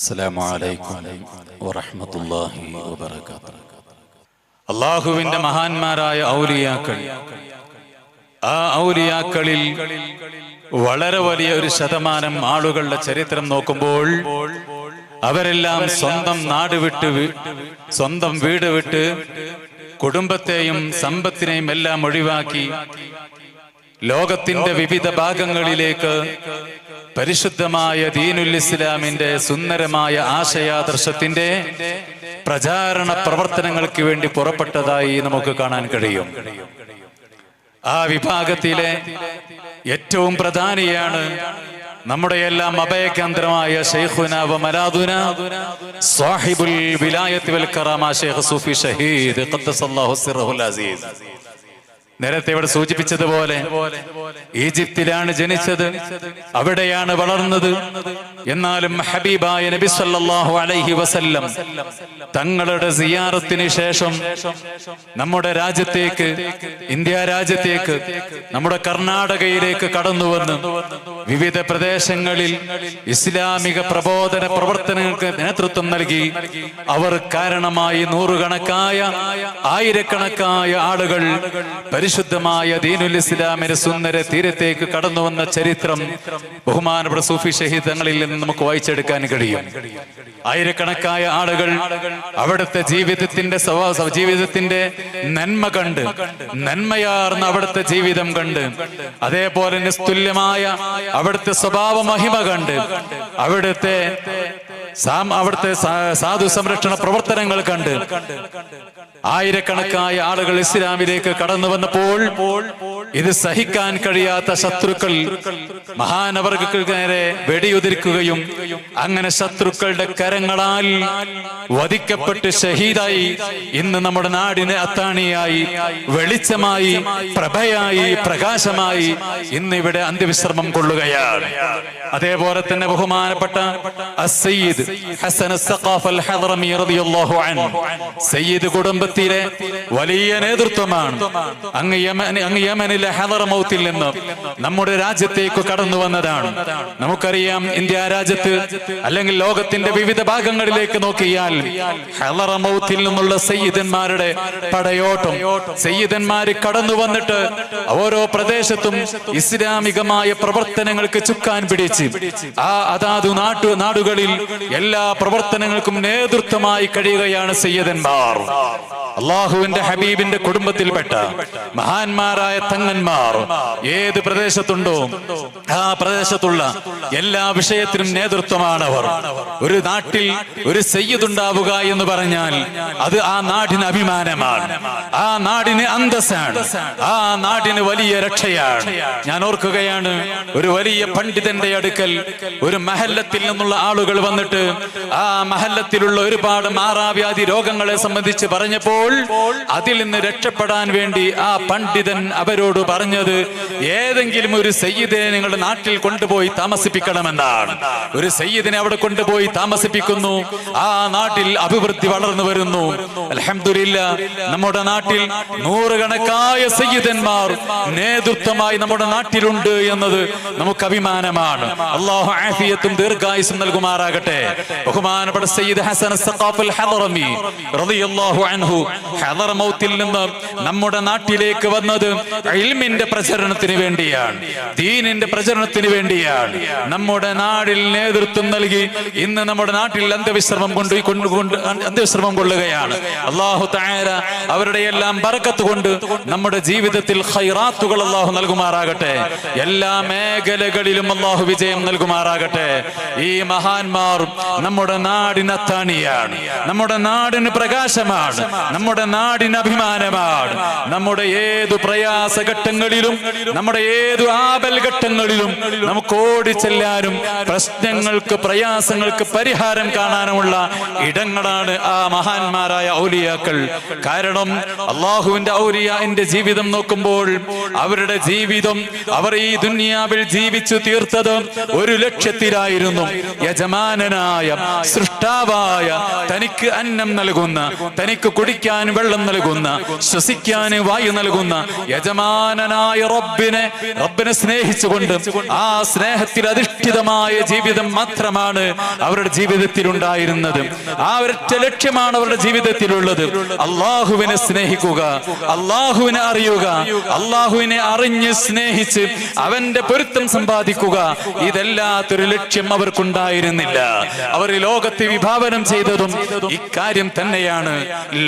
അസ്സലാമു അലൈക്കും വറഹ്മത്തുള്ളാഹി വബറകാതുഹു. അല്ലാഹുവിന്റെ മഹാന്മാരായ ഔലിയാക്കൾ, ആ ഔലിയാക്കളിൽ വളരെ വലിയ ഒരു ശതമാനം ആളുകളുടെ ചരിത്രം നോക്കുമ്പോൾ അവരെല്ലാം സ്വന്തം നാട് വിട്ട്, സ്വന്തം വീട് വിട്ട്, കുടുംബത്തെയും സമ്പത്തിനെയും എല്ലാം ഒഴിവാക്കി ലോകത്തിന്റെ വിവിധ ഭാഗങ്ങളിലേക്ക് പരിശുദ്ധമായ ദീനുൽ ഇസ്ലാമിന്റെ സുന്ദരമായ ആശയാദർശത്തിന്റെ പ്രചാരണ പ്രവർത്തനങ്ങൾക്ക് വേണ്ടി പുറപ്പെട്ടതായി നമുക്ക് കാണാൻ കഴിയും. ആ വിഭാഗത്തിലെ ഏറ്റവും പ്രധാനിയാണ് നമ്മുടെ എല്ലാം അഭയകേന്ദ്രമായ ശൈഖുന വ മലാദുന സാഹിബുൽ വിലായത്ത് വൽ കറാമ ശൈഖ് സൂഫി ഷഹീദ് ഖദ്ദസല്ലാഹു സിർറഹുൽ അസീസ്. നേരത്തെ ഇവിടെ സൂചിപ്പിച്ചതുപോലെ ഈജിപ്തിലാണ് ജനിച്ചത്, അവിടെയാണ് വളർന്നത്. എന്നാലും ഹബീബായ നബി സല്ലല്ലാഹു അലൈഹി വസല്ലം തങ്ങളുടെ സിയാറത്തിന് ശേഷം നമ്മുടെ രാജ്യത്തേക്ക്, ഇന്ത്യ രാജ്യത്തേക്ക്, നമ്മുടെ കർണാടകയിലേക്ക് കടന്നു വന്ന് വിവിധ പ്രദേശങ്ങളിൽ ഇസ്ലാമിക പ്രബോധന പ്രവർത്തനങ്ങൾക്ക് നേതൃത്വം നൽകി അവർ കാരണമായി നൂറുകണക്കായ, ആയിരക്കണക്കായ ആളുകൾ പരിശുദ്ധമായ ദീനുൽ ഇസ്ലാമിന്റെ സുന്ദര തീരത്തേക്ക് കടന്നു വന്ന ചരിത്രം ബഹുമാനപ്പെട്ട സൂഫി ഷഹീദ് തങ്ങളിൽ നിന്ന് നമുക്ക് വായിച്ചെടുക്കാൻ കഴിയും. ആയിരക്കണക്കായ ആളുകൾ അവിടുത്തെ ജീവിതത്തിന്റെ നന്മ കണ്ട്, നന്മയാർന്ന അവിടുത്തെ ജീവിതം കണ്ട്, അതേപോലെ നിസ്തുല്യമായ അവിടുത്തെ സ്വഭാവ മഹിമ കണ്ട്, അവിടുത്തെ സാധു സംരക്ഷണ പ്രവർത്തനങ്ങൾ കണ്ട് ആയിരക്കണക്കായ ആളുകൾ ഇസ്ലാമിലേക്ക് കടന്നു വന്നപ്പോൾ ഇത് സഹിക്കാൻ കഴിയാത്ത ശത്രുക്കൾ മഹാനവർഗൾക്ക് നേരെ വെടിയുതിർക്കുകയും അങ്ങനെ ശത്രുക്കളുടെ കരങ്ങളാൽ വധിക്കപ്പെട്ട് ഷഹീദായി ഇന്ന് നമ്മുടെ നാടിന് അത്താണിയായി, വെളിച്ചമായി, പ്രഭയായി, പ്രകാശമായി ഇന്ന് ഇവിടെ അന്ത്യവിശ്രമം കൊള്ളുകയാണ്. അതേപോലെ തന്നെ ബഹുമാനപ്പെട്ട അസ്സയ്യിദ് ഹസൻ അസ്സഖാഫ് അൽ ഹദ്റമി റളിയല്ലാഹു അൻഹു സയ്യിദ് കുടുംബത്തിലെ വലിയ നേതൃത്വമാണ്. അങ്ങ് യമനിലെ ഹദറമൗത്തിൽ നിന്ന് നമ്മുടെ രാജ്യത്തേക്ക് കടന്നു വന്നതാണ്. നമുക്കറിയാം, ഇന്ത്യ രാജ്യത്ത് അല്ലെങ്കിൽ ലോകത്തിന്റെ വിവിധ ഭാഗങ്ങളിലേക്ക് നോക്കിയാൽ ഹദറമൗത്തിൽ നിന്നുള്ള സയ്യിദന്മാരുടെ പടയോട്ടം, സയ്യിദന്മാര് കടന്നു വന്നിട്ട് ഓരോ പ്രദേശത്തും ഇസ്ലാമികമായ പ്രവർത്തനങ്ങൾക്ക് ചുക്കാൻ പിടിച്ച് അതാതു നാടുകളിൽ എല്ലാ പ്രവർത്തനങ്ങൾക്കും നേതൃത്വമായി കഴിയുകയാണ് സയ്യിദന്മാർ. അള്ളാഹുവിന്റെ ഹബീബിന്റെ കുടുംബത്തിൽപ്പെട്ട മഹാന്മാരായ തങ്ങന്മാർ ഏത് പ്രദേശത്തുണ്ടോ ആ പ്രദേശത്തുള്ള എല്ലാ വിഷയത്തിനും നേതൃത്വമാണ് അവർ. ഒരു നാട്ടിൽ ഒരു സയ്യിദ് ഉണ്ടാവുക എന്ന് പറഞ്ഞാൽ അത് ആ നാടിന് അഭിമാനമാണ്, ആ നാടിന് അന്തസ്സാണ്, ആ നാടിന് വലിയ രക്ഷയാണ്. ഞാൻ ഓർക്കുകയാണ്, ഒരു വലിയ പണ്ഡിതന്റെ അടുക്കൽ ഒരു മഹല്ലത്തിൽ നിന്നുള്ള ആളുകൾ വന്നിട്ട് ആ മഹല്ലത്തിലുള്ള ഒരുപാട് മാറാവ്യാധി രോഗങ്ങളെ സംബന്ധിച്ച് പറഞ്ഞപ്പോൾ അതിൽ നിന്ന് രക്ഷപ്പെടാൻ വേണ്ടി ആ പണ്ഡിതൻ അവരോട് പറഞ്ഞത്, ഏതെങ്കിലും ഒരു സയ്യിദിനെ നിങ്ങളുടെ നാട്ടിൽ കൊണ്ടുപോയി താമസിപ്പിക്കണമെന്നാണ്. ഒരു സയ്യിദിനെ അവിടെ കൊണ്ടുപോയി താമസിപ്പിക്കുന്നു, ആ നാട്ടിൽ അഭിവൃദ്ധി വളർന്നു വരുന്നു. അൽഹംദുലില്ലാഹ്, നമ്മുടെ നാട്ടിൽ നൂറുകണക്കായ സയ്യിദന്മാർ നേതൃത്വമായി നമ്മുടെ നാട്ടിലുണ്ട് എന്നത് നമുക്ക് അഭിമാനമാണ്. അല്ലാഹു ആഫിയത്തും ദീർഘായുസ്സും നൽകുമാറാകട്ടെ. ബഹുമാനപ്പെട്ട സയ്യിദ് ഹസൻ അസ്സഖാഫ് അൽ ഹദ്റമി റളിയല്ലാഹു അൻഹു ഹദറമൗത്തിൽ നിന്ന് നമ്മുടെ നാട്ടിലേക്ക് വന്നത് ഇൽമിന്റെ പ്രചരണത്തിന് വേണ്ടിയാണ്, ദീനിന്റെ പ്രചരണത്തിന് വേണ്ടിയാണ്. നമ്മുടെ നാടിൽ നേതൃത്വം നൽകി ഇന്ന് നമ്മുടെ നാട്ടിൽ അന്ത്യവിശ്രമം കൊള്ളുകയാണ്. അല്ലാഹു തആല അവരുടെ എല്ലാം ബറക്കത്ത് കൊണ്ട് നമ്മുടെ ജീവിതത്തിൽ ഖൈറാത്തുകൾ അല്ലാഹു നൽകുമാറാകട്ടെ. എല്ലാ മേഖലകളിലും അല്ലാഹു വിജയം നൽകുമാറാകട്ടെ. ഈ മഹാന്മാർ നമ്മുടെ നാടിന് അത്താണിയാണ്, നമ്മുടെ നാടിന് പ്രകാശമാണ്, നമ്മുടെ നാടിന് അഭിമാനമാണ്. നമ്മുടെ ഏതു പ്രയാസഘട്ടങ്ങളിലും, നമ്മുടെ ഏതു ആപൽ ഘട്ടങ്ങളിലും നമുക്ക് ഓടിച്ചെല്ലാനും പ്രശ്നങ്ങൾക്ക്, പ്രയാസങ്ങൾക്ക് പരിഹാരം കാണാനുമുള്ള ഇടങ്ങളാണ് ആ മഹാന്മാരായ ഔലിയാക്കൾ. കാരണം അള്ളാഹുവിന്റെ ഔലിയാന്റെ ജീവിതം നോക്കുമ്പോൾ അവരുടെ ജീവിതം, അവർ ഈ ദുനിയാവിൽ ജീവിച്ചു തീർത്തത് ഒരു ലക്ഷ്യത്തിലായിരുന്നു. യജമാനനായ, സൃഷ്ടാവായ, തനിക്ക് അന്നം നൽകുന്ന, തനിക്ക് കുടിക്കാൻ കുടിക്കാൻ വെള്ളം നൽകുന്ന, ശ്വസിക്കാൻ വായു നൽകുന്ന യജമാനനായ റബ്ബിനെ സ്നേഹിച്ചുകൊണ്ട് ആ സ്നേഹത്തിൽ അധിഷ്ഠിതമായ ജീവിതം മാത്രമാണ് അവരുടെ ജീവിതത്തിൽ ഉണ്ടായിരുന്നത്. ആ ഒരൊറ്റ ലക്ഷ്യമാണ് അവരുടെ ജീവിതത്തിലുള്ളത്. അള്ളാഹുവിനെ സ്നേഹിക്കുക, അള്ളാഹുവിനെ അറിയുക, അള്ളാഹുവിനെ അറിഞ്ഞ് സ്നേഹിച്ച് അവന്റെ പൊരുത്തം സമ്പാദിക്കുക. ഇതല്ലാത്തൊരു ലക്ഷ്യം അവർക്കുണ്ടായിരുന്നില്ല. അവർ ലോകത്തെ വിഭാവനം ചെയ്തതും ഇക്കാര്യം തന്നെയാണ്.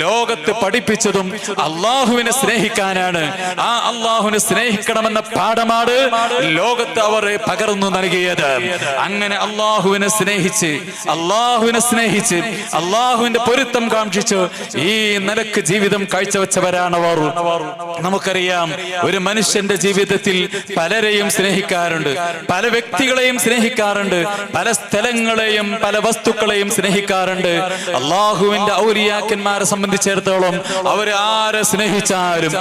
ലോകത്ത് പഠിപ്പിച്ചതും അള്ളാഹുവിനെ സ്നേഹിക്കാനാണ്. ആ അള്ളാഹുവിനെ സ്നേഹിക്കണമെന്ന പാഠമാണ് ലോകത്ത് അവർ പകർന്നു നൽകിയത്. അങ്ങനെ അള്ളാഹുവിനെ സ്നേഹിച്ച് അള്ളാഹുവിന്റെ പൊരുത്തം കാക്ഷിച്ച് ഈ നിലക്ക് ജീവിതം കാഴ്ചവെച്ചവരാണവർ. നമുക്കറിയാം, ഒരു മനുഷ്യന്റെ ജീവിതത്തിൽ പലരെയും സ്നേഹിക്കാറുണ്ട്, പല വ്യക്തികളെയും സ്നേഹിക്കാറുണ്ട്, പല സ്ഥലങ്ങളെയും പല വസ്തുക്കളെയും സ്നേഹിക്കാറുണ്ട്. അള്ളാഹുവിന്റെ ഔലിയാക്കന്മാരെ സംബന്ധിച്ചിടത്തോളം അവർ ആരെ സ്നേഹിച്ചാലും,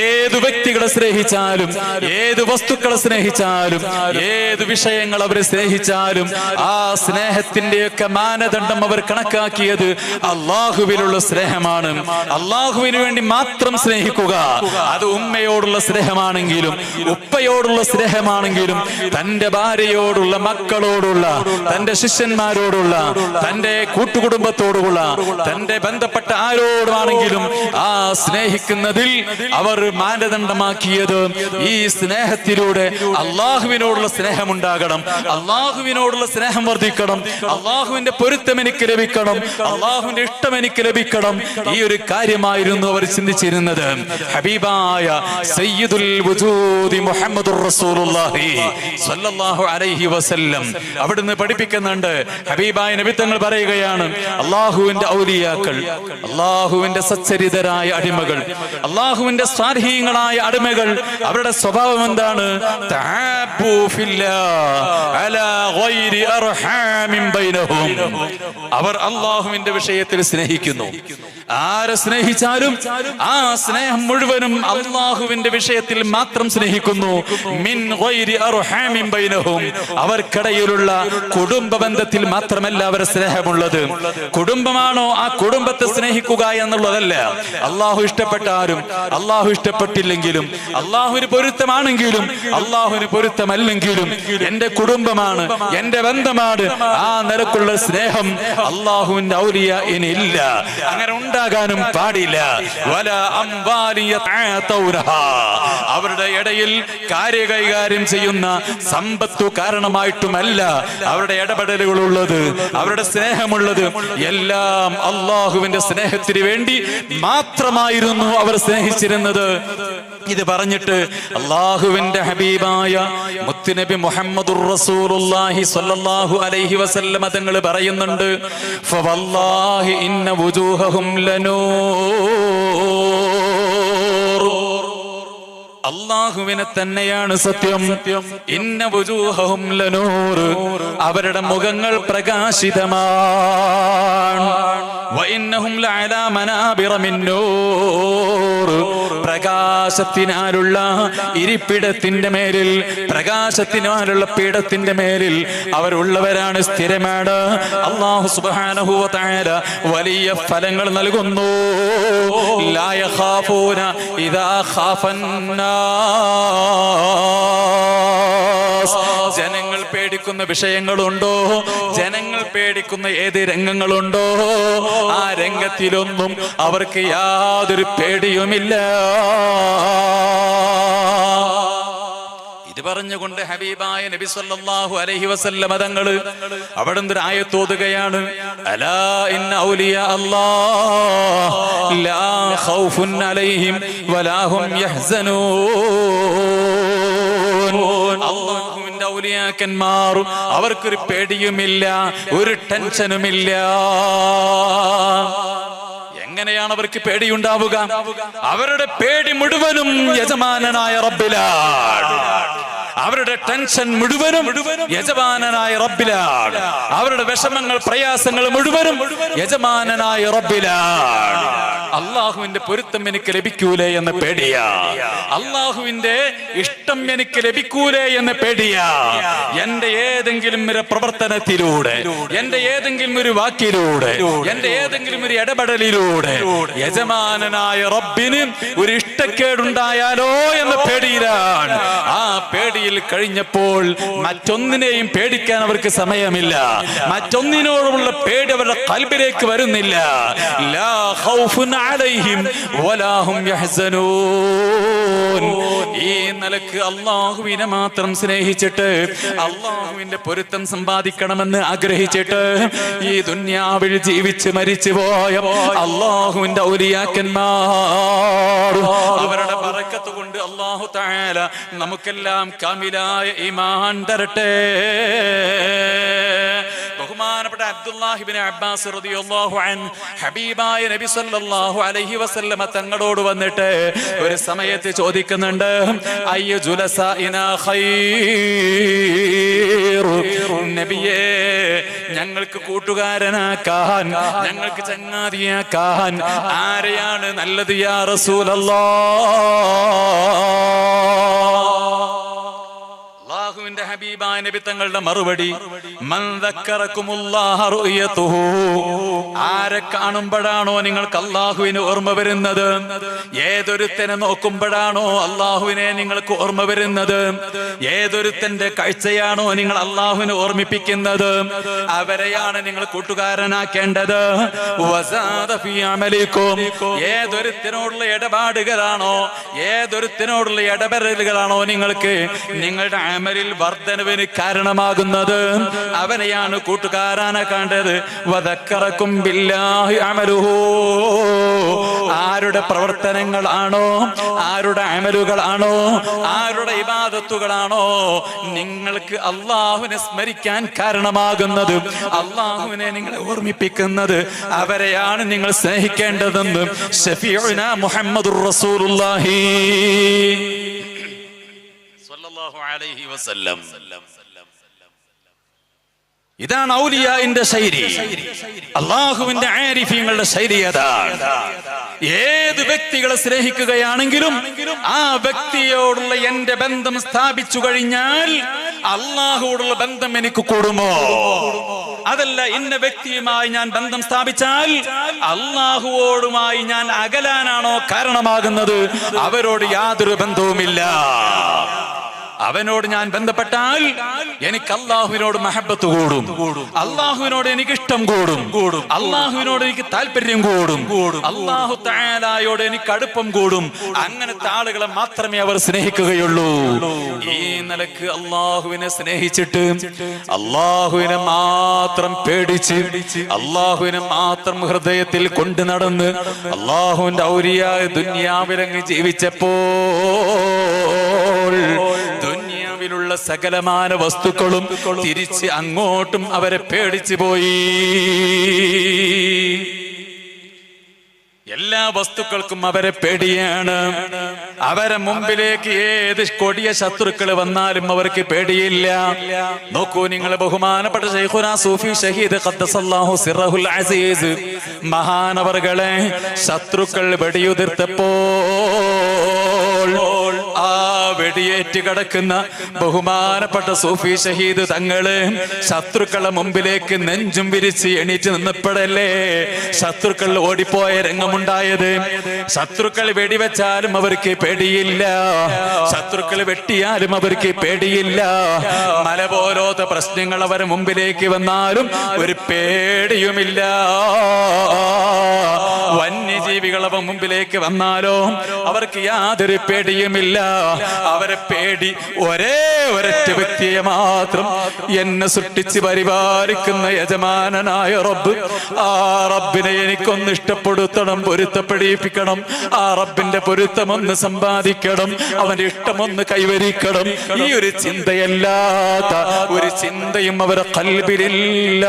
ഏത് വ്യക്തികളെ സ്നേഹിച്ചാലും, ഏത് വസ്തുക്കളെ സ്നേഹിച്ചാലും, ഏത് വിഷയങ്ങൾ അവരെ സ്നേഹിച്ചാലും ആ സ്നേഹത്തിന്റെയൊക്കെ മാനദണ്ഡം അവർ കണക്കാക്കിയത് അള്ളാഹുവിലുള്ള സ്നേഹമാണ്. അള്ളാഹുവിന് വേണ്ടി മാത്രം സ്നേഹിക്കുക. അത് ഉമ്മയോടുള്ള സ്നേഹമാണെങ്കിലും ഉപ്പയോടുള്ള സ്നേഹമാണെങ്കിലും തന്റെ ഭാര്യയോടുള്ള, മക്കളോടുള്ള, തന്റെ ശിഷ്യന്മാരോടുള്ള, തന്റെ കൂട്ടുകുടുംബത്തോടുള്ള, തന്റെ ബന്ധപ്പെട്ട ആരോടുമാണെങ്കിലും ആ സ്നേഹിക്കുന്നതിൽ അവർ മാനദണ്ഡമാക്കിയത് ഈ സ്നേഹത്തിലൂടെ അള്ളാഹുവിനോടുള്ള സ്നേഹം ഉണ്ടാകണം, അള്ളാഹുവിനോടുള്ള സ്നേഹം വർദ്ധിക്കണം, അള്ളാഹുവിന്റെ പൊരുത്തം എനിക്ക് ലഭിക്കണം, അള്ളാഹുവിന്റെ ഇഷ്ടം എനിക്ക് ലഭിക്കണം. ഈ ഒരു കാര്യമായിരുന്നു അവർ ചിന്തിച്ചിരുന്നത്. ഹബീബായ സയ്യിദുൽ വജൂദി മുഹമ്മദുർ റസൂലുള്ളാഹി സ്വല്ലല്ലാഹു അലൈഹി വസല്ലം അവിടുന്ന് പഠിപ്പിക്കുന്നുണ്ട്. ഹബീബായ നബി തങ്ങൾ പറയുകയാണ്, അള്ളാഹുവിന്റെ ഔലിയാക്കൾ, അള്ളാഹുവിന്റെ സച്ചരിതരായ അടിമകൾ, അള്ളാഹുവിന്റെ സ്വാലിഹീങ്ങളായ അടിമകൾ, അവരുടെ സ്വഭാവം എന്താണ്? തഅബ്ബു ഫില്ലാഹ് അലാ ഗൈരി അർഹാമിൻ ബൈനഹും. അവർ അള്ളാഹുവിന്റെ വിഷയത്തിൽ സ്നേഹിക്കുന്നു. ആരെ സ്നേഹിച്ചാലും ആ സ്നേഹം മുഴുവനും അള്ളാഹുവിന്റെ വിഷയത്തിൽ മാത്രം സ്നേഹിക്കുന്നു. മിൻ ഗൈരി അർഹാമിൻ ബൈനഹും. അവർക്കിടയിലുള്ള കുടുംബ ബന്ധത്തിൽ മാത്രമല്ല അവരുടെ സ്നേഹമുള്ളത്. കുടുംബമാണോ ആ കുടുംബത്തെ സ്നേഹിക്കുക എന്നുള്ളതല്ല. അള്ളാഹു ഇഷ്ടപ്പെട്ടാലും അള്ളാഹു ഇഷ്ടപ്പെട്ടില്ലെങ്കിലും, അള്ളാഹുവിന് പൊരുത്തമാണെങ്കിലും അള്ളാഹുവിന് പൊരുത്തമല്ലെങ്കിലും എന്റെ കുടുംബമാണ്, എന്റെ ബന്ധമാണ്, ആ നിലക്കുള്ള സ്നേഹം അള്ളാഹുവിന്റെ ഔലിയ ഇനിയില്ല. അങ്ങനെ ഉണ്ടാകാനും പാടില്ല. അവരുടെ ഇടയിൽ കാര്യ കൈകാര്യം ചെയ്യുന്ന സമ്പത്തു കാരണമായിട്ടുമല്ല അവരുടെ ഇടപെടലുകളുള്ളത്, അവരുടെ സ്നേഹമുള്ളത്. എല്ലാം അള്ളാഹുവിന്റെ സ്നേഹത്തിന് വേണ്ടി മാത്രമായിരുന്നു അവർ സ്നേഹിച്ചിരുന്നത്. ഇത് പറഞ്ഞിട്ട് അള്ളാഹുവിന്റെ ഹബീബായ മുത്തുനബി മുഹമ്മദുർ റസൂലുള്ളാഹി സ്വല്ലല്ലാഹു അലൈഹി വസല്ലം തങ്ങൾ പറയുന്നുണ്ട്, ഫവല്ലാഹി ഇന്ന വുജൂഹഹും ലനൂർ. അള്ളാഹുവിനെ തന്നെയാണ് സത്യം. ഇന്ന വുജൂഹഹും ലനൂർ. അവരുടെ മുഖങ്ങൾ പ്രകാശിതമാണ്. വഇന്നഹും ലഅലാ മനാബിറ മിൻ നൂർ. പ്രകാശത്തിനാലുള്ള ഇരിപ്പിടത്തിന്റെ മേലിൽ, പ്രകാശത്തിനാലുള്ള പീഠത്തിന്റെ മേലിൽ അവരുള്ളവരാണ്, സ്ഥിരമാണ്. അല്ലാഹു സുബ്ഹാനഹു വ തആല വലിയ ഫലങ്ങൾ നൽകുന്നു. ലാ യഖാഫൂന ഇദാ ഖാഫന്നാസ്. ജനങ്ങൾ പേടിക്കുന്ന വിഷയങ്ങളുണ്ടോ, ജനങ്ങൾ പേടിക്കുന്ന ഏത് രംഗങ്ങളുണ്ടോ ആ രംഗത്തിലൊന്നും അവർക്ക് യാതൊരു പേടിയുമില്ല. ഇത് പറഞ്ഞുകൊണ്ട് ഹബീബായ നബി സല്ലല്ലാഹു അലൈഹി വസല്ലം തങ്ങൾ അവിടുന്ന് ഒരു ആയത്ത് ഓതുകയാണ്, അലാ ഇന്ന ഔലിയാ അല്ലാഹ് ലാ ഖൗഫുൻ അലൈഹിം വലാ ഹും യഹ്സനൂൻ. അല്ലാഹുവിന്റെ ഔലിയാക്കന്മാർ അവർക്കൊരു പേടിയുമില്ല, ഒരു ടെൻഷനുമില്ല. എങ്ങനെയാണ് അവർക്ക് പേടിയുണ്ടാവുക? അവരുടെ പേടി മുഴുവനും യജമാനനായ റബ്ബിലാണ്. അവരുടെ ടെൻഷൻ മുഴുവനും യജമാനനായ റബ്ബിലാണ്. അവരുടെ വിഷമങ്ങൾ പ്രയാസങ്ങൾ മുഴുവനും യജമാനനായ റബ്ബിലാണ്. അള്ളാഹുവിന്റെ പൊരുത്തം എനിക്ക് ലഭിക്കൂലേ എന്ന് പേടിയാ, അള്ളാഹുവിന്റെ ഇഷ്ടം എനിക്ക് ലഭിക്കൂലേ എന്ന് പേടിയാ. എന്റെ ഏതെങ്കിലും ഒരു പ്രവർത്തനത്തിലൂടെ, എന്റെ ഏതെങ്കിലും ഒരു വാക്കിലൂടെ, എന്റെ ഏതെങ്കിലും ഒരു ഇടപെടലിലൂടെ യജമാനനായ റബ്ബിന് ഒരു ഇഷ്ടക്കേടുണ്ടായാലോ എന്ന പേടിയിലാണ്. ആ പേടിയിൽ കഴിഞ്ഞപ്പോൾ മറ്റൊന്നിനെയും പേടിക്കാൻ അവർക്ക് സമയമില്ല. മറ്റൊന്നിനോടുള്ള പേടി അവരുടെ ഖൽബിലേക്ക് വരുന്നില്ല. ലാ ഖൗഫുൻ അലൈഹിം വലാ ഹും യഹ്സനൂൻ. ഈ നിലക്ക് അല്ലാഹുവിനെ മാത്രം സ്നേഹിച്ചിട്ട് അല്ലാഹുവിന്റെ പൊരുത്തം സമ്പാദിക്കണമെന്ന് ആഗ്രഹിച്ചിട്ട് ഈ ദുനിയാവിൽ ജീവിച്ച് മരിച്ചു പോയ അല്ലാഹുവിന്റെ ഔലിയാക്കന്മാർ, അവരുടെ ബറക്കത്ത് കൊണ്ട് അല്ലാഹു തആല നമുക്കെല്ലാം കാമിലായ ഈമാൻ തരട്ടെ. ബഹുമാനപ്പെട്ട അബ്ദുല്ലാഹി ഇബ്നു അബ്ബാസ് റളിയല്ലാഹു അൻഹു ഹബീബായ നബി സല്ലല്ലാഹു അലൈഹി വസല്ലമ തങ്ങളോട് വന്നിട്ട് ഒരു സമയത്ത് ചോദിക്കുന്നുണ്ട്, അയ്യ ജുലസാഇനാ ഖൈർ, നബിയേ ഞങ്ങൾക്ക് കൂട്ടുകാരനാക്കാൻ, ഞങ്ങൾക്ക് ചങ്ങാതിയാക്കാൻ ആരെയാണ് നല്ലത് യാ റസൂലല്ലാഹ്? അല്ലാഹുവിന്റെ ഹബീബായ നബി തങ്ങളുടെ മറുപടി, മൻ ദക്കറകുമുല്ലാഹ റുയതുഹു, ആരെ കാണുമ്പോഴാണോ നിങ്ങൾക്ക് അല്ലാഹുവിനെ ഓർമ്മ വരുന്നത്, ഏതൊരുത്തനെ നോക്കുമ്പോഴാണോ അല്ലാഹുവിനെ നിങ്ങൾക്ക് ഓർമ്മ വരുന്നത്, ഏതൊരുത്തന്റെ കാഴ്ചയാണോ നിങ്ങൾ അല്ലാഹുവിനെ ഓർമ്മിപ്പിക്കുന്നത്, അവരെയാണ് നിങ്ങൾ കൂട്ടുകാരനാക്കേണ്ടത്. വസാദ ഫീ അമലികും, ഏതൊരുത്തനോടുള്ള ഇടപാടുകളാണോ, ഏതൊരുത്തനോടുള്ള ഇടപെടലുകളാണോ നിങ്ങൾക്ക് നിങ്ങളുടെ അമലിൽ വർദ്ധനവിന് കാരണമാകുന്നത്, അവനെയാണ് കൂട്ടുകാരനാക്കേണ്ടത്. വദക്കറകും ബില്ലാഹി അമലുഹു, ആരുടെ പ്രവർത്തനങ്ങളാണോ, ആരുടെ അമലുകളാണോ, ആരുടെ ഇബാദത്തുകളാണോ നിങ്ങൾക്ക് അല്ലാഹുവിനെ സ്മരിക്കാൻ കാരണമാകുന്നത്, അല്ലാഹുവിനെ നിങ്ങളെ ഓർമ്മിപ്പിക്കുന്നത്, അവരെയാണ് നിങ്ങൾ സ്നേഹിക്കേണ്ടതെന്ന് ശഫീഉനാ മുഹമ്മദുർ റസൂലുള്ളാഹി സ്വല്ലല്ലാഹു അലൈഹി വസല്ലം. ഇതാണ് ഔലിയാഇന്റെ ശൈലി, അല്ലാഹുവിന്റെ ആരിഫീങ്ങളുടെ ശൈലി അതാണ്. ഏത് വ്യക്തികളെ സ്നേഹിക്കുകയാണെങ്കിലും ആ വ്യക്തിയോടുള്ള എന്റെ ബന്ധം സ്ഥാപിച്ചു കഴിഞ്ഞാൽ അല്ലാഹുവോടുള്ള ബന്ധം എനിക്ക് കൂടുമോ? അതല്ല, ഇന്ന വ്യക്തിയുമായി ഞാൻ ബന്ധം സ്ഥാപിച്ചാൽ അല്ലാഹുവോടുമായി ഞാൻ അകലാനാണോ കാരണമാകുന്നത്? അവരോട് യാതൊരു ബന്ധവുമില്ല. അവനോട് ഞാൻ ബന്ധപ്പെട്ടാൽ എനിക്ക് അല്ലാഹുവിനോട് മഹബത്ത് കൂടും, അല്ലാഹുവിനോട് എനിക്ക് ഇഷ്ടം കൂടും, അല്ലാഹുവിനോട് എനിക്ക് താല്പര്യം കൂടും, അല്ലാഹു തആലയോട് എനിക്ക് അടുപ്പം കൂടും. അങ്ങനത്തെ ആളുകളെ മാത്രമേ അവർ സ്നേഹിക്കുകയുള്ളൂ. ഈ നിലക്ക് അല്ലാഹുവിനെ സ്നേഹിച്ചിട്ട് അല്ലാഹുവിനെ മാത്രം പേടിച്ച് അല്ലാഹുവിനെ മാത്രം ഹൃദയത്തിൽ കൊണ്ടു നടന്ന് അല്ലാഹുവിന്റെ ഔലിയായ ദുനിയാവിലങ്ങ് ജീവിച്ചപ്പോൾ ദുനിയാവിലുള്ള സകലമാന വസ്തുക്കളും തിരിച്ച് അങ്ങോട്ടും അവരെ പേടിച്ചു പോയി. എല്ലാ വസ്തുക്കൾക്കും അവരെ പേടിയാണ്. അവരെ മുമ്പിലേക്ക് ഏത് കൊടിയ ശത്രുക്കൾ വന്നാലും അവർക്ക് പേടിയില്ല. നോക്കൂ നിങ്ങൾ, ബഹുമാനപ്പെട്ട ശൈഖുനാ സൂഫി ഷഹീദ് ഖദ്ദസല്ലാഹു സിറഹുൽ അസീസ് മഹാനവർകളെ ശത്രുക്കൾ വെടിയുതിർത്തപ്പോൾ ആ വെടിയേറ്റ് കിടക്കുന്ന ബഹുമാനപ്പെട്ട സൂഫി ഷഹീദ് തങ്ങള് ശത്രുക്കളെ മുമ്പിലേക്ക് നെഞ്ചും വിരിച്ച് എണീറ്റ് നിന്നപ്പോഴല്ലേ ശത്രുക്കൾ ഓടിപ്പോയ രംഗമുണ്ടായത്. ശത്രുക്കൾ വെടിവെച്ചാലും അവർക്ക് പേടിയില്ല, ശത്രുക്കൾ വെട്ടിയാലും അവർക്ക് പേടിയില്ല. മല പോലോത്ത പ്രശ്നങ്ങൾ അവരെ മുമ്പിലേക്ക് വന്നാലും ഒരു പേടിയുമില്ല. വന്യജീവികൾ അവ മുമ്പിലേക്ക് വന്നാലോ അവർക്ക് യാതൊരു പേടിയുമില്ല. അവരെ പേടി ഒരൊറ്റ വ്യക്തിയെ മാത്രം, എന്നെ സൃഷ്ടിച്ച് പരിപാലിക്കുന്ന യജമാനനായ റബ്ബ്. ആ റബ്ബിനെ എനിക്കൊന്ന് ഇഷ്ടപ്പെടുത്തണം, പൊരുത്തപ്പെടിപ്പിക്കണം. ആ റബ്ബിന്റെ പൊരുത്തമൊന്ന് സമ്പാദിക്കണം, അവന്റെ ഇഷ്ടമൊന്ന് കൈവരിക്കണം. ഈ ഒരു ചിന്തയല്ലാത്ത ഒരു ചിന്തയും അവരെ ഖൽബിലില്ല.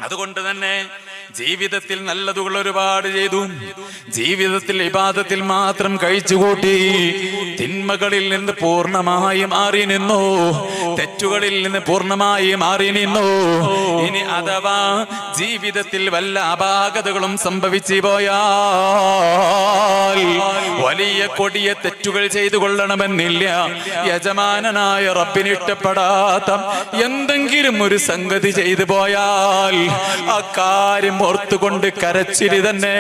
അതുകൊണ്ട് തന്നെ ജീവിതത്തിൽ നല്ലതുകൾ ഒരുപാട് ചെയ്തു, ജീവിതത്തിൽ ഇബാദത്തിൽ മാത്രം കഴിച്ചുകൂട്ടി, തിന്മകളിൽ നിന്ന് പൂർണ്ണമായി മാറി നിന്നു, തെറ്റുകളിൽ നിന്ന് പൂർണ്ണമായി മാറി നിന്നു. ഇനി അഥവാ ജീവിതത്തിൽ വല്ല അപാകതകളും സംഭവിച്ചു പോയാൽ വലിയ കൊടിയ തെറ്റുകൾ ചെയ്തു കൊള്ളണമെന്നില്ല. യജമാനനായ റബ്ബിന് ഇഷ്ടപ്പെടാത്ത എന്തെങ്കിലും ഒരു സംഗതി ചെയ്തു പോയാൽ ആ കാര്യം ഓർത്തുകൊണ്ട് കരച്ചിരി തന്നെ.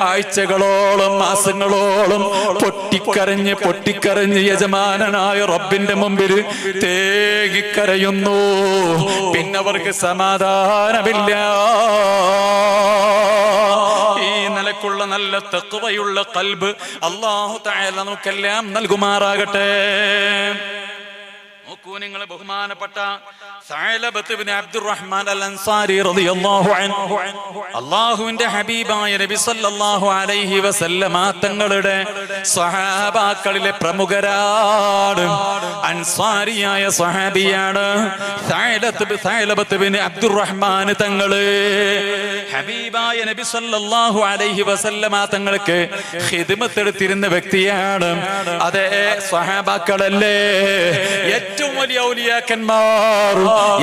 ആഴ്ചകളോളം മാസങ്ങളോളം പൊട്ടിക്കരഞ്ഞ് യജമാനനായ റബ്ബിന്റെ മുമ്പിൽ തേങ്ങിക്കരയുന്നു. പിന്നെ അവർക്ക് സമാധാനമില്ല. ഈ നിലക്കുള്ള നല്ല തഖ്വയുള്ള ഖൽബ് അല്ലാഹു തആല നമുക്കെല്ലാം നൽകുമാറാകട്ടെ. നോക്കൂ നിങ്ങൾ, ബഹുമാനപ്പെട്ട സഅലബത്ത് ഇബ്നു അബ്ദുറഹ്മാൻ അൽ-അൻസാരി റളിയല്ലാഹു അൻഹു അല്ലാഹുവിന്റെ ഹബീബായ നബി സല്ലല്ലാഹു അലൈഹി വസല്ലമ തങ്ങളുടെ സ്വഹാബാക്കളിലെ പ്രമുഖരാണ്. അൻസാരിയായ സ്വഹാബിയാണ് സഅലബത്ത് ഇബ്നു അബ്ദുറഹ്മാൻ തങ്ങള്. ഹബീബായ നബി സല്ലല്ലാഹു അലൈഹി വസല്ലമ തങ്ങൾക്ക് ഖിദ്മത്ത് എടുത്തിരുന്ന വ്യക്തിയാണ്. അതേ സ്വഹാബാക്കളല്ലേ ഏറ്റവും വലിയ ഔലിയാക്കന്മാർ,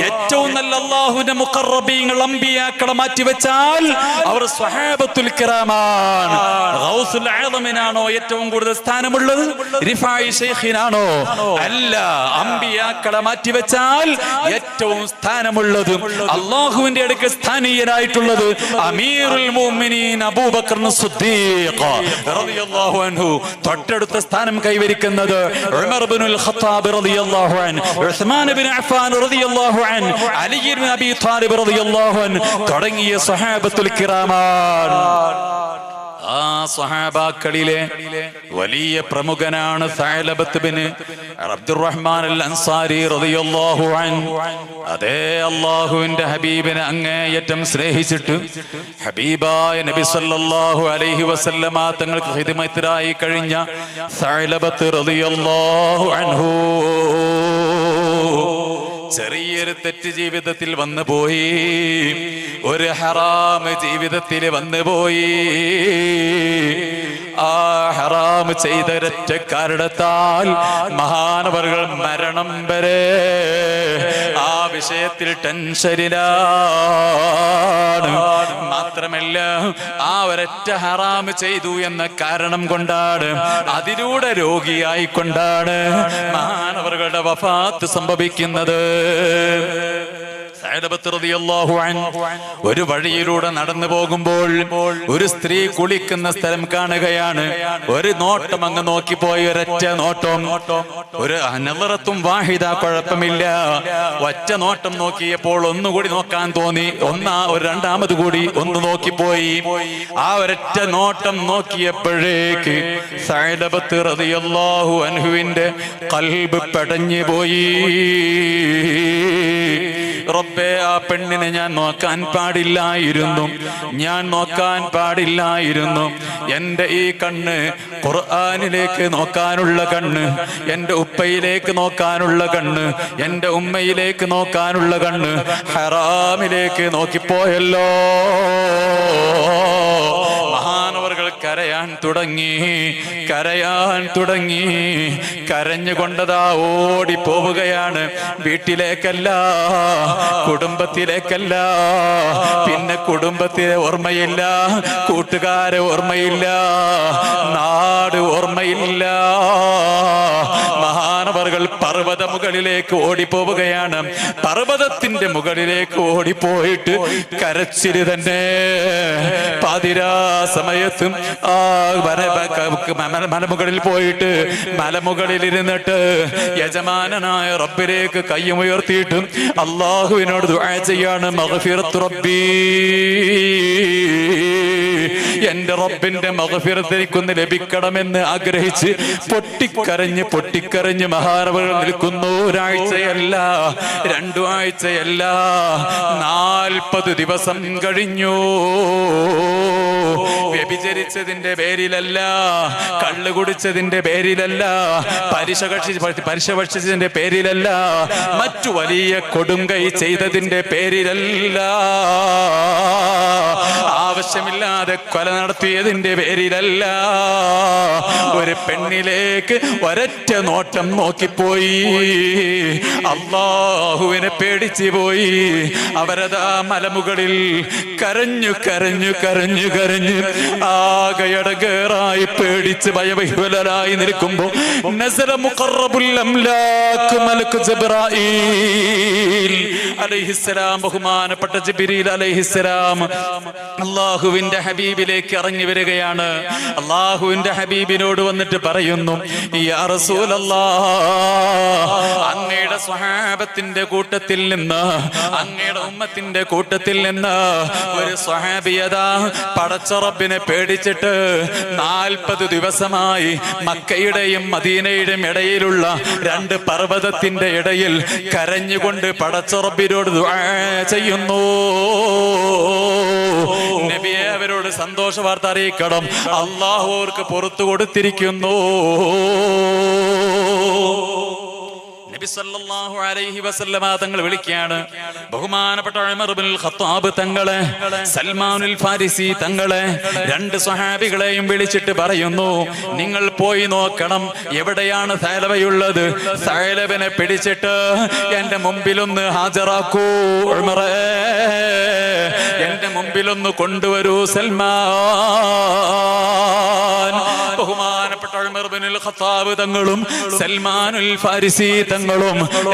ഏറ്റവും നല്ല അല്ലാഹുവിന്റെ മുഖറബീങ്ങൾ, അംബിയാക്കളെ മാറ്റിവെച്ചാൽ അവർ സ്വഹാബത്തുൽ കിറാമാണ്. ഗൗസുൽ ആദമിനാണോ ഏറ്റവും കൂടുതൽ സ്ഥാനമുള്ളത്? റിഫായി ശൈഖിനാണോ? അല്ല, അംബിയാക്കളെ മാറ്റിവെച്ചാൽ ഏറ്റവും സ്ഥാനമുള്ളത്, അല്ലാഹുവിന്റെ അടുക്കൽ സ്ഥാനീയനായിട്ടുള്ളത് അമീറുൽ മുഅ്മിനീൻ അബൂബക്കർ സിദ്ദീഖ് റളിയല്ലാഹു അൻഹു. തൊട്ടടുത്ത സ്ഥാനം കൈവരിക്കുന്നത് ഉമർ ഇബ്നുൽ ഖത്താബ് റളിയല്ലാഹു അൻഹു, ഉസ്മാൻ ഇബ്നു അഫ്ഫാൻ റളിയല്ലാഹു അൻഹു, അലി ഇബ്നു അബീ ത്വാലിബ് റളിയല്ലാഹു അൻഹു തുടങ്ങിയ സ്വഹാബത്തുൽ കിറാമാണ്. ആ സ്വഹാബാക്കളിലെ വലിയ പ്രമുഖനാണ് സഅലബത്ത് ഇബ്നു അബ്ദുറഹ്മാൻ അൽ-അൻസാരി റളിയല്ലാഹു അൻഹു. അതേ അല്ലാഹുവിന്റെ ഹബീബിനെ അങ്ങേയറ്റം സ്നേഹിച്ചിട്ട് ഹബീബായ നബി സല്ലല്ലാഹു അലൈഹി വസല്ലമ തങ്ങൾക്ക് ഖിദ്മത്തിനായി കഴിഞ്ഞ സഅലബത്ത് റളിയല്ലാഹു അൻഹു ചെറിയൊരു തെറ്റ് ജീവിതത്തിൽ വന്നു പോയി, ഒരു ഹറാം ജീവിതത്തിൽ വന്നു പോയി. ആ ഹറാം ചെയ്തൊരൊറ്റ കാരണത്താൽ മഹാനവറുകൾ മരണം വരെ ആ വിഷയത്തിൽ ടെൻഷനിലാണ്. മാത്രമല്ല, ആ ഒരൊറ്റ ഹറാം ചെയ്തു എന്ന കാരണം കൊണ്ടാണ്, അതിലൂടെ രോഗിയായിക്കൊണ്ടാണ് മഹാനവറുകളുടെ വഫാത്ത് സംഭവിക്കുന്നത്. ഒരു വഴിയിലൂടെ നടന്നു പോകുമ്പോൾ ഒരു സ്ത്രീ കുളിക്കുന്ന സ്ഥലം കാണുകയാണ്. ഒരു നോട്ടം അങ്ങ് നോക്കിപ്പോയി, ഒരൊറ്റ നോട്ടം, ഒരു നളറത്തും വാഹിദ, കുഴപ്പമില്ല. ഒറ്റ നോട്ടം നോക്കിയപ്പോൾ ഒന്നുകൂടി നോക്കാൻ തോന്നി, ഒരു രണ്ടാമത് കൂടി ഒന്ന് നോക്കിപ്പോയി. ആ ഒരൊറ്റ നോട്ടം നോക്കിയപ്പോഴേക്ക് സഅലബത്ത് റളിയല്ലാഹു അൻഹുവിന്റെ ഖൽബ് പെടഞ്ഞു പോയി. റബ്ബേ, ആ പെണ്ണിനെ ഞാൻ നോക്കാൻ പാടില്ലായിരുന്നു, ഞാൻ നോക്കാൻ പാടില്ലായിരുന്നു. എന്റെ ഈ കണ്ണ് ഖുർആനിലേക്ക് നോക്കാനുള്ള കണ്ണ്, എന്റെ ഉപ്പയിലേക്ക് നോക്കാനുള്ള കണ്ണ്, എന്റെ ഉമ്മയിലേക്ക് നോക്കാനുള്ള കണ്ണ് ഹറാമിലേക്ക് നോക്കിപ്പോയല്ലോ. മഹാനവറുകൾ കരയാൻ തുടങ്ങി, കരയാൻ തുടങ്ങി. കരഞ്ഞുകൊണ്ടതാ ഓടി പോവുകയാണ്. വീട്ടിലേക്കല്ല, കുടുംബത്തിലേക്കല്ല. പിന്നെ കുടുംബത്തിലെ ഓർമ്മയില്ല, കൂട്ടുകാരെ ഓർമ്മയില്ല, നാട് ഓർമ്മയില്ല. മഹാനവറുകൾ പർവ്വത മുകളിലേക്ക് ഓടിപ്പോവുകയാണ്. പർവ്വതത്തിന്റെ മുകളിലേക്ക് ഓടിപ്പോയിട്ട് കരച്ചില് തന്നെ. പാതിരാ സമയത്തും ആ മലമുകളിൽ പോയിട്ട് മലമുകളിൽ ഇരുന്നിട്ട് യജമാനനായ റബ്ബിലേക്ക് കയ്യുമുയർത്തിയിട്ടും അള്ളാഹുവിനോട് ദുആ ചെയ്യാണ്, മഗ്ഫിറത്തു റബ്ബി, എന്റെ റബ്ബിന്റെ മഗ്ഫിറത്ത് എനിക്കൊന്ന് ലഭിക്കണമെന്ന് ആഗ്രഹിച്ച് പൊട്ടിക്കരഞ്ഞ് മഹാനവറുകൾ നിൽക്കുന്നു. ഒരാഴ്ചയല്ല, 2 ആഴ്ചയല്ല, 40 ദിവസം കഴിഞ്ഞു. വ്യഭിചരിച്ചതിന്റെ പേരിലല്ല, കള്ളു കുടിച്ചതിന്റെ പേരിലല്ല, പലിശ ഭക്ഷിച്ചതിന്റെ പേരിലല്ല, മറ്റു വലിയ കൊടുങ്കൈ ചെയ്തതിന്റെ പേരിലല്ല, ആവശ്യമില്ലാതെ കൊല നടത്തിയതിന്റെ പേരിലല്ല, ഒരു പെണ്ണിലേക്ക് ഒരൊറ്റ നോട്ടം നോക്കിപ്പോയി, അല്ലാഹുവിനെ പേടിച്ചു പോയി. അവരതാ മലമുകളിൽ കരഞ്ഞു ആകെയടകേറായി പേടിച്ച് ഭയവിഹ്വലരായി നിൽക്കുമ്പോ നസല മുഖറബുൽ അംലാക് മലക് ജിബ്രായീൽ അലൈഹിസ്സലാം, ബഹുമാനപ്പെട്ട ജിബ്രീൽ അലൈഹിസ്സലാം അല്ലാഹുവിന്റെ ഹബീബിലേക്ക് ഇറങ്ങി വരികയാണ്. അല്ലാഹുവിന്റെ ഹബീബിനോട് വന്നിട്ട് പറയുന്നു, യാ റസൂലല്ലാഹ്, അങ്ങയുടെ സ്വഹാബത്തിന്റെ കൂട്ടത്തിൽ നിന്ന്, അങ്ങയുടെ ഉമ്മത്തിന്റെ കൂട്ടത്തിൽ നിന്ന് ഒരു സ്വഹാബിയതാ പടച്ച റബ്ബിനെ പേടിച്ചിട്ട് 40 ദിവസമായി മക്കയുടെയും മദീനയുടെയും ഇടയിലുള്ള 2 പർവ്വതത്തിന്റെ ഇടയിൽ കരഞ്ഞുകൊണ്ട് പടച്ച റബ്ബിനോട് ദുആ ചെയ്യുന്നു. നബിയെ, അവരോട് സന്തോഷ വാർത്ത അറിയിക്കണം, അല്ലാഹു അവർക്ക് പുറത്തു കൊടുത്തിരിക്കുന്നു. നബി സല്ലല്ലാഹു അലൈഹി വസല്ലമ തങ്ങൾ വിളിക്കുകയാണ് ബഹുമാനപ്പെട്ട ഉമർ ഇബ്നുൽ ഖത്താബ് തങ്ങളെ, സൽമാനുൽ ഫാരിസി തങ്ങളെ, 2 സ്വഹാബികളെയും വിളിച്ചിട്ട് പറയുന്നു, നിങ്ങൾ പോയി നോക്കണം എവിടെയാണ് സഅലബയുള്ളത്. സഅലബനെ പിടിച്ചിട്ട് എന്റെ മുമ്പിലൊന്ന് ഹാജരാക്കൂ ഉമറേ, എന്റെ മുമ്പിലൊന്ന് കൊണ്ടുവരൂ സൽമാൻ. ബഹുമാനപ്പെട്ട ഉമർ ഇബ്നുൽ ഖത്താബ് തങ്ങളും സൽമാനുൽ ഫാരിസി തങ്ങളും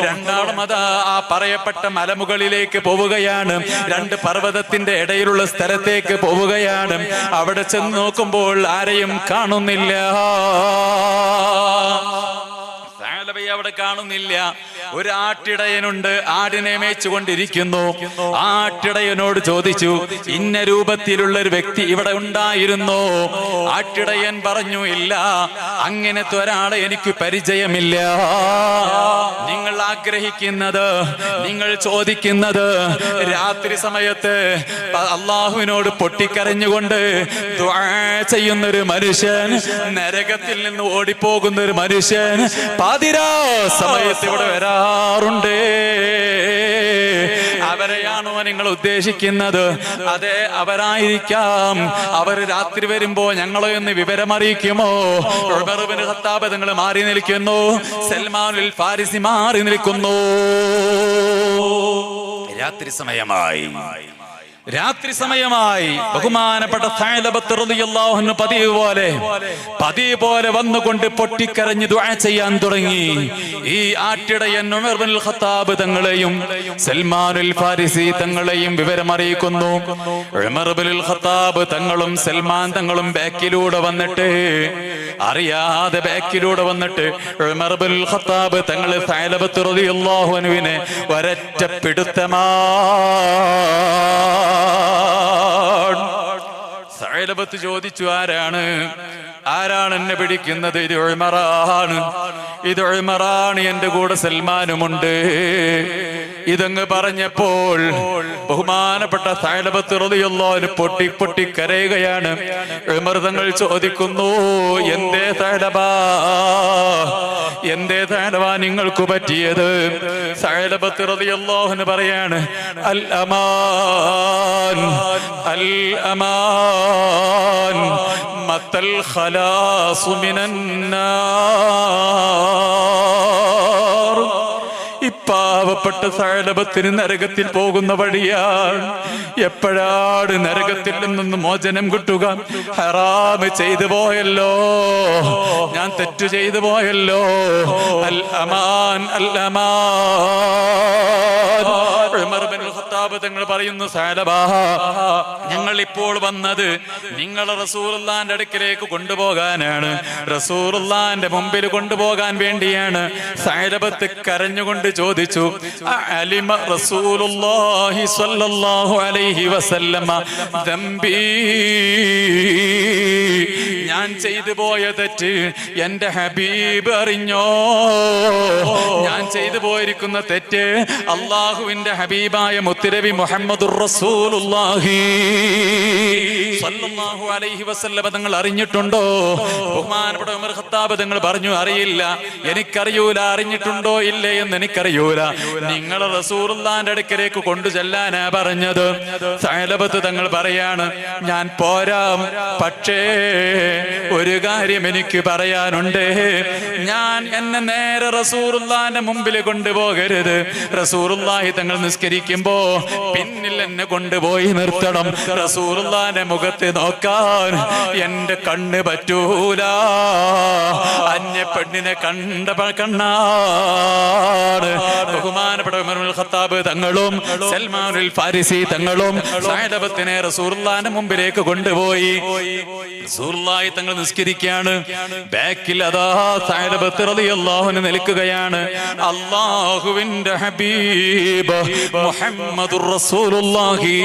രണ്ടാളും അതാ ആ പറയപ്പെട്ട മലമുകളിലേക്ക് പോവുകയാണ്. 2 പർവ്വതത്തിന്റെ ഇടയിലുള്ള സ്ഥലത്തേക്ക് പോവുകയാണ്. അവിടെ ചെന്ന് നോക്കുമ്പോൾ ആരെയും കാണുന്നില്ല, അവിടെ കാണുന്നില്ല. ഒരു ആട്ടിടയനുണ്ട്, ആടിനെ മേച്ചുകൊണ്ടിരിക്കുന്നു. ആട്ടിടയനോട് ചോദിച്ചു, ഇന്ന രൂപത്തിലുള്ള ഒരു വ്യക്തി ഇവിടെ ഉണ്ടായിരുന്നോ? ആട്ടിടയൻ പറഞ്ഞു, ഇല്ല, അങ്ങനത്തെ ഒരാളെ എനിക്ക് പരിചയമില്ല. നിങ്ങൾ ആഗ്രഹിക്കുന്നത്, നിങ്ങൾ ചോദിക്കുന്നത്, രാത്രി സമയത്ത് അള്ളാഹുവിനോട് പൊട്ടിക്കരഞ്ഞുകൊണ്ട് ദുആ ചെയ്യുന്നൊരു മനുഷ്യൻ, നരകത്തിൽ നിന്ന് ഓടിപ്പോകുന്ന ഒരു മനുഷ്യൻ പാതിരാ സമയത്ത് ഇവിടെ വരാറുണ്ട്. അവരെയാണോ നിങ്ങൾ ഉദ്ദേശിക്കുന്നത്? അതെ, അവരായിരിക്കാം. അവർ രാത്രി വരുമ്പോ ഞങ്ങളെ ഒന്ന് വിവരമറിയിക്കുമോ? ഉമർ ഇബ്നുൽ ഖത്താബ് തങ്ങൾ മാറി നിൽക്കുന്നു, സൽമാനുൽ ഫാരിസി മാറി നിൽക്കുന്നു. രാത്രി സമയമായി ബഹുമാനപ്പെട്ട സഅലബത്ത് റളിയല്ലാഹു അൻഹു പതിവ് പോലെ വന്നുകൊണ്ട് പൊട്ടിക്കരഞ്ഞ് ദുആ ചെയ്യാൻ തുടങ്ങി. ഈ ആട്ടിടയൻ ഉമർ ഇബ്നുൽ ഖത്താബ് തങ്ങളെയും സൽമാനുൽ ഫാരിസി തങ്ങളെയും വിവരമറിയിക്കുന്നു. ഉമർ ഇബ്നുൽ ഖത്താബ് തങ്ങളും സൽമാൻ തങ്ങളും ബാക്കിലൂടെ വന്നിട്ട്, അറിയാതെ ബാക്കിലൂടെ വന്നിട്ട് ഉമർ ഇബ്നുൽ ഖത്താബ് തങ്ങൾ സഅലബത്ത് റളിയല്ലാഹു അൻഹുവിനെ ഒരൊറ്റ പിടുത്തമാ. സഅലബത്ത് ചോദിച്ചു, ആരാണ് എന്നെ പിടിക്കുന്നത്? ഇത് ഉമറാണ്, എന്റെ കൂടെ സൽമാനുമുണ്ട്. ഇതങ്ങ് പറഞ്ഞപ്പോൾ ബഹുമാനപ്പെട്ട സഅലബത്ത് റളിയല്ലാഹു അൻഹു പൊട്ടി കരയുകയാണ്. ഉമർ തങ്ങൾ ചോദിക്കുന്നു, എന്തേ സഅലബാ നിങ്ങൾക്ക് പറ്റിയത്? സഅലബത്ത് റളിയല്ലാഹു അൻഹു പറയാണ്, അൽ അമാൻ മത്തൽ ഖലാസു മിനന്നാർ. ഇപ്പാവപ്പെട്ട സഅലബത്തിന് നരകത്തിൽ പോകുന്ന വഴിയാണ്. എപ്പോഴാണ് നരകത്തിൽ നിന്ന് മോചനം കിട്ടുക? ഹറാമ് ചെയ്തു പോയല്ലോ, ഞാൻ തെറ്റു ചെയ്തു പോയല്ലോ. അൽ അമാൻ ഉമർ ഇബ്നുൽ ഖത്താബ് ഖത്താബ് തങ്ങൾ പറയുന്നു, സഅലബാ, ഞങ്ങൾ ഇപ്പോൾ വന്നത് നിങ്ങളെ റസൂലുള്ളാഹിന്റെ അടുക്കിലേക്ക് കൊണ്ടുപോകാനാണ്, റസൂലുള്ളാഹിന്റെ മുമ്പിൽ കൊണ്ടുപോകാൻ വേണ്ടിയാണ്. സഅലബത്ത് കരഞ്ഞുകൊണ്ട് ചോദിച്ചു, അലിമ റസൂലുള്ളാഹി സ്വല്ലല്ലാഹു അലൈഹി വസല്ലമ ദംബി, ഞാൻ ചെയ്തു പോയ തെറ്റ് എന്റെ ഹബീബ് അറിഞ്ഞോ? ഞാൻ ചെയ്തു പോയിരിക്കുന്ന തെറ്റ് അള്ളാഹുവിന്റെ ഹബീബായ മുത്തുനബി മുഹമ്മദുർ റസൂലുള്ളാഹി സ്വല്ലല്ലാഹു അലൈഹി വസല്ലം തങ്ങൾ അറിഞ്ഞിട്ടുണ്ടോ? ബഹുമാനപ്പെട്ട ഉമർ ഖത്താബ് തങ്ങൾ പറഞ്ഞു, അറിയില്ല, എനിക്കറിയൂല, അറിഞ്ഞിട്ടുണ്ടോ ഇല്ലേ എന്ന് എനിക്കറിയൂല. നിങ്ങൾ റസൂലുള്ളാഹിന്റെ അടുക്കലേക്ക് കൊണ്ടു ചെല്ലാനാ പറഞ്ഞത്. സഅലബത്ത് തങ്ങൾ പറയാണ്, ഞാൻ പോരാം, പക്ഷേ ഒരു കാര്യം എനിക്ക് പറയാനുണ്ട്. ഞാൻ എന്നെ നേരെ റസൂലുള്ളാഹിന്റെ മുമ്പിൽ കൊണ്ടുപോകരുത്. റസൂലുള്ളാഹി തങ്ങൾ നിസ്കരിക്കുമ്പോ പിന്നിൽ എന്നെ കൊണ്ടുപോയി നിർത്തണം. റസൂലുള്ളാഹിന്റെ മുഖത്ത് നോക്കാൻ എന്റെ കണ്ണ് പറ്റൂല. അന്യ പെണ്ണിനെ കണ്ട കണ്ണാണ്. ബഹുമാനപ്പെട്ട ഉമറുൽ ഖത്താബ് തങ്ങളും സൽമാനുൽ ഫാരിസി തങ്ങളും സഅലബത്തിനെ റസൂലുള്ളാഹിന്റെ മുമ്പിലേക്ക് കൊണ്ടുപോയി. റസൂലുള്ളാഹി തങ്ങൾ നിസ്കരിക്കുകയാണ്. ബാക്കിൽ അതാ സഅലബത്ത് റളിയല്ലാഹു അൻഹു നിൽക്കുകയാണ്. അല്ലാഹുവിന്റെ ഹബീബ് മുഹമ്മദുർ റസൂലുള്ളാഹി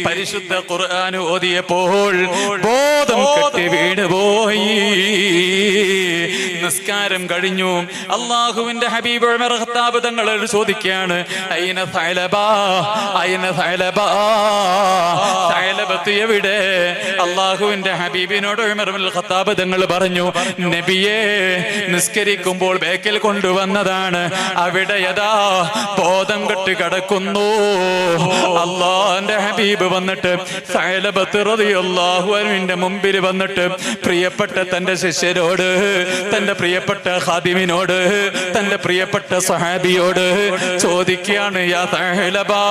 പരിശുദ്ധ ഖുർആൻ ഓതിയപ്പോൾ ബോധം കെട്ടി വീണുപോയി. നിസ്കാരം കഴിഞ്ഞു. അല്ലാഹുവിന്റെ ഹബീബ് ഉമർ ഖത്താബ് തങ്ങൾ ചോദിക്കുകയാണ്, അയ്ന സഅലബാ, അയ്ന സഅലബാ, സഅലബത്ത് എവിടെ? അല്ലാഹുവിന്റെ ഹബീബിനോട് ഉമർ ഖത്താബ് തങ്ങൾ പറഞ്ഞു, നബിയെ, നിസ്കരിക്കുമ്പോൾ ബേക്കിൽ കൊണ്ടുവന്നതാണ്, അവിടെ യഥാ ബോധം കെട്ട് കിടക്കുന്നു. അല്ലാഹുവിന്റെ ഹബീബ് വന്നിട്ട് സഅലബത്ത് റളിയല്ലാഹു അൻഹുവിന്റെ മുമ്പിൽ വന്നിട്ട് പ്രിയപ്പെട്ട തന്റെ ശിഷ്യരോട്, തന്റെ പ്രിയപ്പെട്ട ഖാദിമിനോട്, തന്റെ പ്രിയപ്പെട്ട സ്വഹാബിയോട് ചോദിക്കുകയാണ്, യാ സഅലബാ,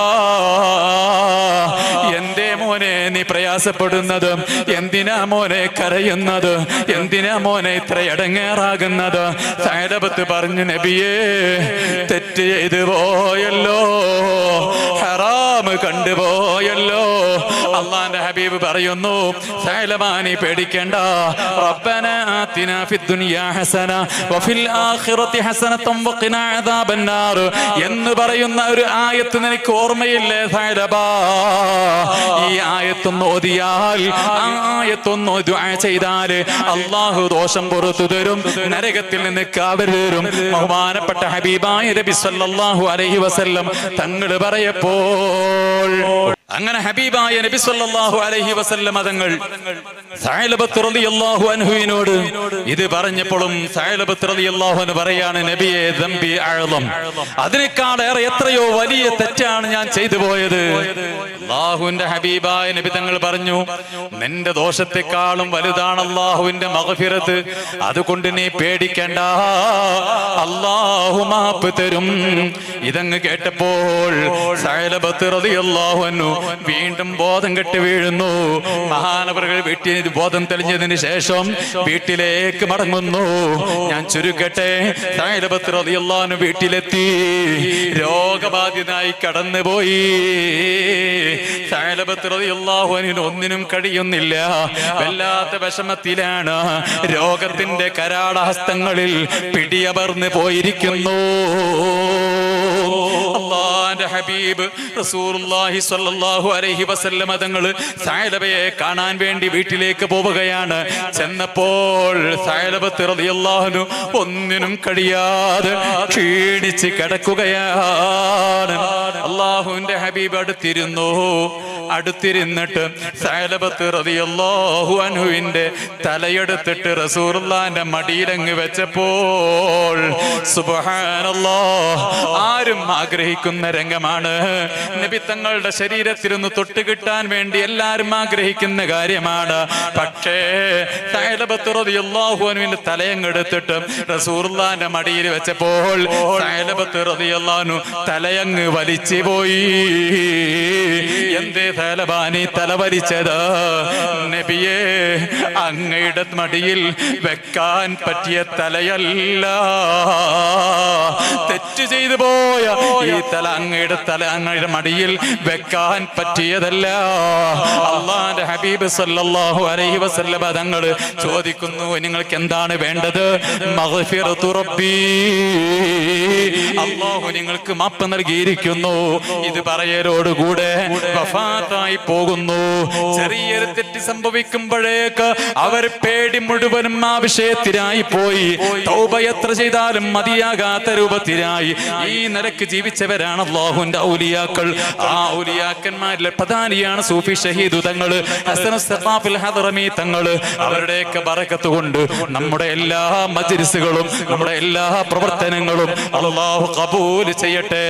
എന്തേ മോനെ നീ പ്രയാസപ്പെടുന്നത്? എന്തിനാ മോനെ കരയുന്നത്? എന്തിനാ മോനെ ഇത്ര ഇടങ്ങേറാകുന്നത്? സഅലബത്ത് പറഞ്ഞു, നബിയേ, തെറ്റ് ചെയ്തു പോയല്ലോ, ഹറാം കണ്ടുപോയല്ലോ. അല്ലാഹുവിന്റെ ഹബീബ് പറയുന്നു, സഅലബാ, നീ പേടിക്കണ്ട, റബ്ബനാ ആതിനാ ഫിദ്ദുനിയാ ഹസന വഫിൽ ആഖിറതി ഹസനതൻ വഖിനാ അദാബന്നാർ എന്ന് പറയുന്ന ഒരു ആയത്ത് നിനക്ക് ഓർമ്മയില്ലേ സഅലബാ? ഈ ആയത്തൊന്ന് ഓതിയാൽ, ആ ആയത്തൊന്ന് ദുആ ചെയ്താൽ അല്ലാഹു ദോഷം പുറത്തു തരും, നരകത്തിൽ നിന്ന് കാവൽ തരും. ബഹുമാനപ്പെട്ട ഹബീബായ നബി സല്ലല്ലാഹു അലൈഹി വസല്ലം തങ്ങൾ പറയപ്പോൾ, അങ്ങനെ ഹബീബായ നബി സല്ലല്ലാഹു അലൈഹി വസല്ലം തങ്ങൾ സഅലബത്ത് റളിയല്ലാഹു അൻഹുവിനോട് ഇത് പറഞ്ഞപ്പോഴും സഅലബത്ത് റളിയല്ലാഹു അൻഹു പറയാണ്, നബിയെ, ദംബി അഅ്ളം, അതിനേക്കാളേറെ എത്രയോ വലിയ തെറ്റാണ് ഞാൻ ചെയ്തു പോയത്. അല്ലാഹുവിന്റെ ഹബീബായ നബി തങ്ങൾ പറഞ്ഞു, നിന്റെ ദോഷത്തെക്കാളും വലുതാണ് അല്ലാഹുവിന്റെ മഗ്ഫിറത്ത്, അതുകൊണ്ട് നീ പേടിക്കണ്ട, അല്ലാഹു മാപ്പ് തരും. ഇതങ്ങ് കേട്ടപ്പോൾ സഅലബത്ത് റളിയല്ലാഹു അൻഹു വീണ്ടും ബോധം കെട്ട് വീഴുന്നു. മഹാനവറുകൾ വീട്ടിൽ ബോധം തെളിഞ്ഞതിന് ശേഷം വീട്ടിലേക്ക് മടങ്ങുന്നു. ഞാൻ ചുരുക്കട്ടെ, സഅലബത്ത് റളിയല്ലാഹു അൻഹു വീട്ടിലെത്തി, രോഗബാധിതനായി കടന്നുപോയി. സഅലബത്ത് റളിയല്ലാഹു അൻഹു ഒന്നിനും കഴിയുന്നില്ല, വല്ലാത്ത വിഷമത്തിലാണ്. രോഗത്തിന്റെ കരാളഹസ്തങ്ങളിൽ പിടിയമർന്ന് പോയിരിക്കുന്നു. അല്ലാഹുവിന്റെ ഹബീബ് റസൂലുള്ളാഹി സ്വല്ലല്ലാഹു അലൈഹി വസല്ലം തങ്ങൾ സഅലബയെ കാണാൻ വേണ്ടി വീട്ടിലേക്ക് പോവുകയാണ്. ചെന്നപ്പോൾ സഅലബത്ത് റളിയല്ലാഹു അൻഹു ഒന്നിനും കഴിയാതെ ക്ഷീണിച്ച് കിടക്കുകയാണ്. അല്ലാഹുവിന്റെ ഹബീബ് അടുത്തിരുന്നിട്ട് സഅലബത്ത് റളിയല്ലാഹു അൻഹുവിന്റെ തലയെടുത്തിട്ട് റസൂലുള്ളാഹിന്റെ മടിയിലങ്ങ് വെച്ചപ്പോൾ സുബ്ഹാനല്ലാഹ്, ആരും ആഗ്രഹിക്കുന്ന രംഗമാണ്. നബി തങ്ങളുടെ ശരീരത്തിലൊന്ന് തൊട്ട് കിട്ടാൻ വേണ്ടി എല്ലാരും ആഗ്രഹിക്കുന്ന കാര്യമാണ്. പക്ഷേ സഅലബത്ത് റളിയല്ലാഹു അൻഹുവിന്റെ തലയങ്ങെടുത്തിട്ട് റസൂലുള്ളാഹിന്റെ മടിയിൽ വെച്ചപ്പോൾ സഅലബത്ത് റളിയല്ലാഹു അൻഹു തലയങ്ങ് വലിച്ചു പോയി. എന്തേ സഅലബാനി തല വലിച്ചത്? നബിയെ, അങ്ങയുടെ മടിയിൽ വെക്കാൻ പറ്റിയ തലയല്ല, തെറ്റ് തെറ്റ് ചെയ്തു പോയ ഈ തല അങ്ങയുടെ മടിയിൽ വെക്കാൻ പറ്റിയതല്ല. അള്ളാന്റെ ഹബീബ് സല്ലല്ലാഹു അലൈഹി വസല്ലം തങ്ങൾ ചോദിക്കുന്നു, നിങ്ങൾക്ക് എന്താണ് വേണ്ടത്? മഗ്ഫിറത്തു റബ്ബി, അല്ലാഹു നിങ്ങൾക്ക് മാപ്പ് നൽകിയിരിക്കുന്നു. ഇത് പറയലോടുകൂടെ വഫാത്തായി പോകുന്നു. ചെറിയൊരു തെറ്റ് സംഭവിക്കുമ്പോഴേക്ക് അവർ പേടി മുഴുവനും ആ വിഷയത്തിനായി പോയി. തൗബ എത്ര ചെയ്താലും മതിയാകാത്ത രൂപത്തിനായി ഈ നിലക്ക് ജീവിച്ചവരാണ് അല്ലാഹുവിന്റെ ഔലിയാക്കൾ. ആ ഔലിയാക്കന്മാരിലെ പ്രധാനിയാണ് സൂഫി ഷഹീദ് തങ്ങള്, ഹസനുസ് സഖാഫിൽ ഹദറമി തങ്ങള്. അവരുടെയൊക്കെ ബറക്കത്ത് കൊണ്ട് നമ്മുടെ എല്ലാ മജ്‌ലിസുകളും നമ്മുടെ എല്ലാ പ്രവർത്തനങ്ങളും അല്ലാഹു ഖബൂൽ ചെയ്യട്ടെ.